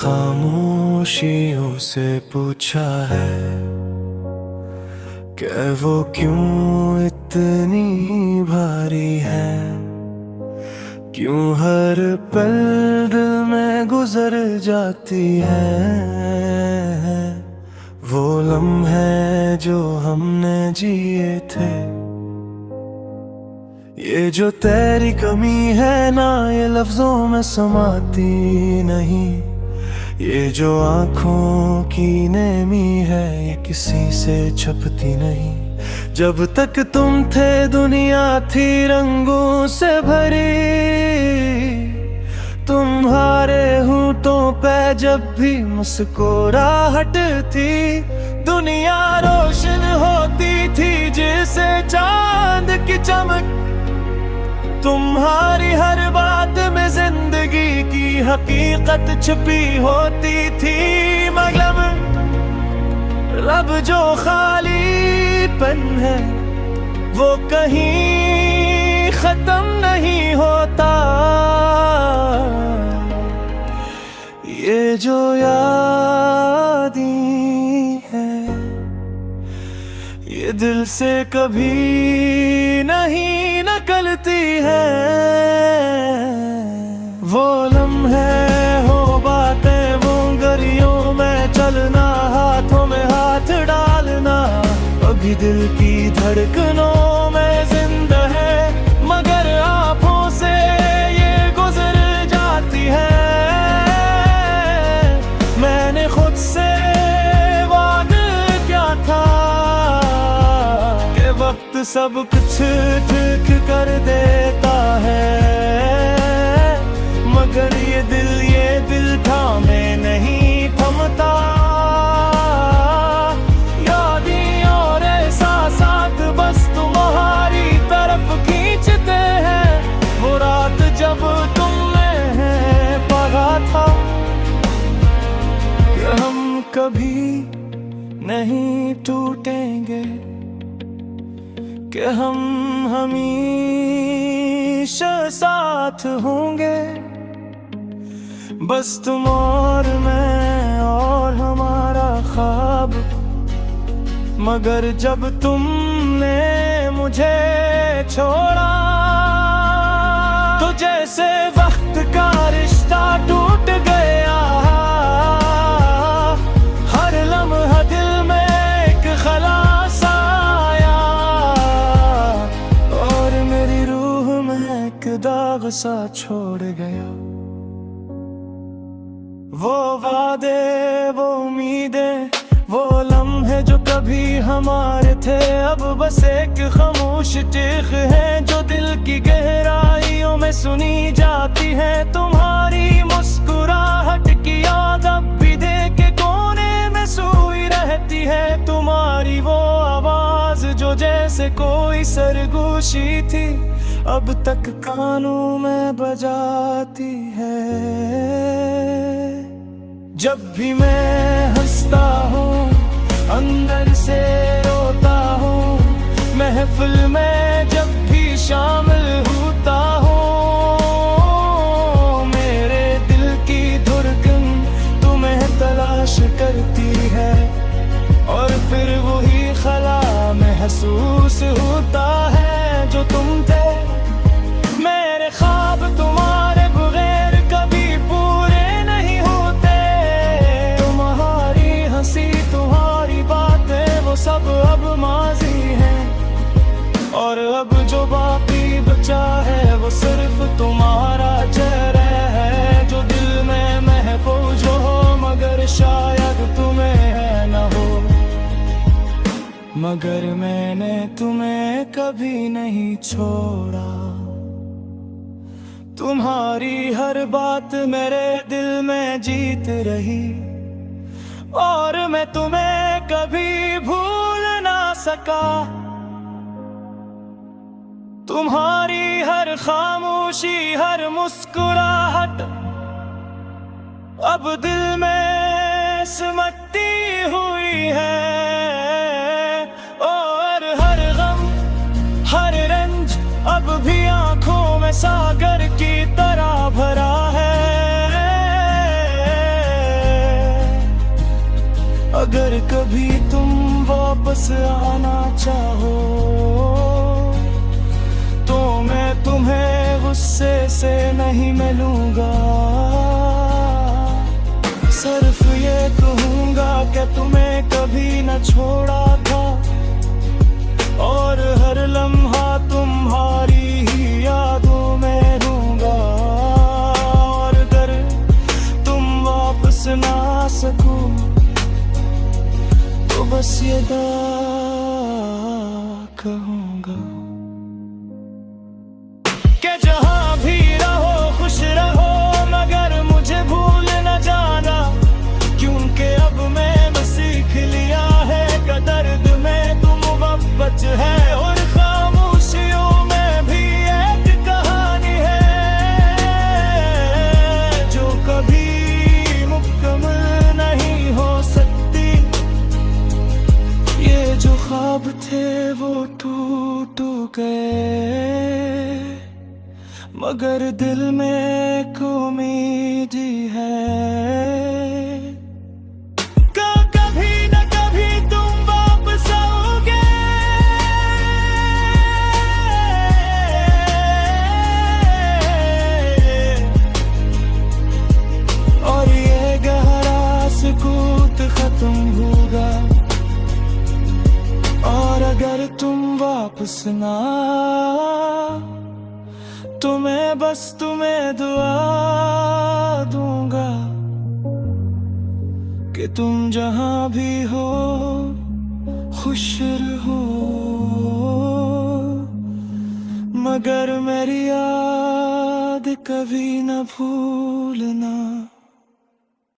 खामोशियों से पूछा है कि वो क्यों इतनी भारी है, क्यों हर पल दिल में गुजर जाती है। वो लम्हे जो हमने जिए थे, ये जो तेरी कमी है ना, ये लफ्जों में समाती नहीं। ये जो आँखों की नेमी है, ये किसी से छपती नहीं। जब तक तुम थे दुनिया थी रंगों से भरी, तुम्हारे होंठों पे जब भी मुस्कुराहट थी, दुनिया रोशन होती थी जैसे चांद की चमक। तुम्हारी हर बात में जिंदगी की हकीकत छुपी होती थी। मगर रब जो खालीपन है, वो कहीं खत्म नहीं होता। ये जो यादें हैं, ये दिल से कभी नहीं निकलती है। वो लम्हे हो बातें, वो गरियों में चलना, हाथों में हाथ डालना, अभी दिल की धड़कनों में जिंदा है, मगर आँखों से ये गुजर जाती है। मैंने खुद से वादा क्या था कि वक्त सब कुछ ठीक कर देता है, मगर ये दिल थामे नहीं थमता। यादें और एहसासात बस तुम्हारी तरफ खींचते हैं। वो रात जब तुमने पढ़ा था कि हम कभी नहीं टूटेंगे, कि हम हमेशा साथ होंगे, बस तुम और मैं और हमारा ख्वाब। मगर जब तुमने मुझे छोड़ा, तो जैसे वक्त का रिश्ता टूट गया। हर लम्हा दिल में एक खलास आया, और मेरी रूह में एक दाग सा छोड़ गया। वो वादे, वो उम्मीदें, वो लम्हे जो कभी हमारे थे, अब बस एक खामोश चीख है जो दिल की गहराइयों में सुनी जाती है। तुम्हारी मुस्कुराहट की याद अब भी दिल के कोने में सोई रहती है। तुम्हारी वो आवाज जो जैसे कोई सरगोशी थी, अब तक कानों में बजाती है। जब भी मैं हंसता हूँ, अंदर से रोता हूँ, महफिल में जब भी शामिल होता हूँ, मेरे दिल की धड़कन तुम्हें तलाश करती है, और फिर वही खला महसूस होता है जो तुम थे। मेरे ख्वाब तुम्हारे बगैर कभी पूरे नहीं होते। तुम्हारी हंसी, तुम्हारी बातें, वो सब अब माजी है, और अब जो बाकी बचा है वो सिर्फ तुम्हारा चेहरा है, जो दिल में महफूज हो, मगर शायद तुम्हें है न हो। मगर मैंने तुम्हें कभी नहीं छोड़ा। तुम्हारी हर बात मेरे दिल में जीत रही, और मैं तुम्हें कभी भूल ना सका। तुम्हारी हर खामोशी, हर मुस्कुराहट अब दिल में सिमटती हुई है, और हर गम, हर रंज अब भी आंखों में सागर की तरह भरा है। अगर कभी तुम वापस आना चाहो तो मैं तुम्हें गुस्से से नहीं मिलूंगा, सिर्फ ये कहूंगा कि तुम्हें कभी न छोड़ा था और हर लम्हा तुम्हारी ही यादों में रहूंगा। और अगर तुम वापस ना आ सको तो बस ये कहूंगा कि जहां भी रहो खुश रहो, मगर मुझे भूल न जाना, क्योंकि अब मैंने सीख लिया है कि दर्द में तुम वापस है और खामोशियों में भी एक कहानी है जो कभी मुकम्मल नहीं हो सकती। ये जो ख्वाब थे वो टूट गए, मगर दिल में एक उम्मीद है कि कभी न कभी तुम वापस आओगे। और ये गहरा सुकूत खत्म होगा, और अगर तुम वापस ना तो मैं बस तुम्हें दुआ दूंगा कि तुम जहां भी हो खुश रहो, मगर मेरी याद कभी न भूलना।